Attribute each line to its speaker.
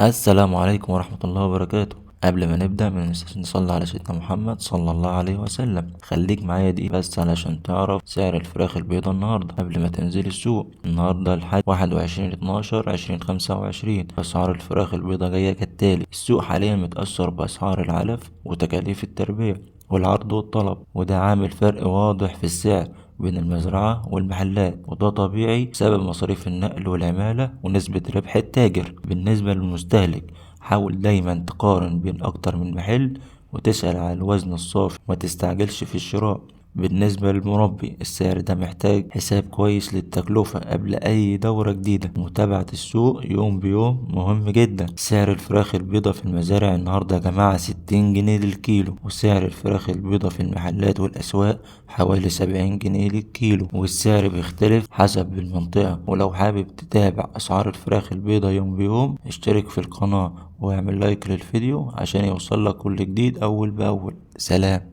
Speaker 1: السلام عليكم ورحمة الله وبركاته. قبل ما نبدأ ما ننساش نصلي على سيدنا محمد صلى الله عليه وسلم. خليك معايا دي بس علشان تعرف سعر الفراخ البيضة النهاردة قبل ما تنزل السوق. النهاردة الحد 21/12/2025. أسعار الفراخ البيضة جاية كالتالي: السوق حاليا متأثر بأسعار العلف وتكاليف التربية والعرض والطلب، وده عامل فرق واضح في السعر بين المزرعة والمحلات، وده طبيعي بسبب مصاريف النقل والعمالة ونسبة ربح التاجر. بالنسبة للمستهلك، حاول دايما تقارن بين أكتر من محل وتسأل على الوزن الصافي، وما تستعجلش في الشراء. بالنسبة للمربي، السعر ده محتاج حساب كويس للتكلفة قبل أي دورة جديدة. متابعة السوق يوم بيوم مهم جدا. سعر الفراخ البيضة في المزارع النهاردة يا جماعة 60 جنيه للكيلو، وسعر الفراخ البيضة في المحلات والأسواق حوالي 70 جنيه للكيلو، والسعر بيختلف حسب المنطقة. ولو حابب تتابع أسعار الفراخ البيضة يوم بيوم، اشترك في القناة واعمل لايك للفيديو عشان يوصلك كل جديد أول بأول. سلام.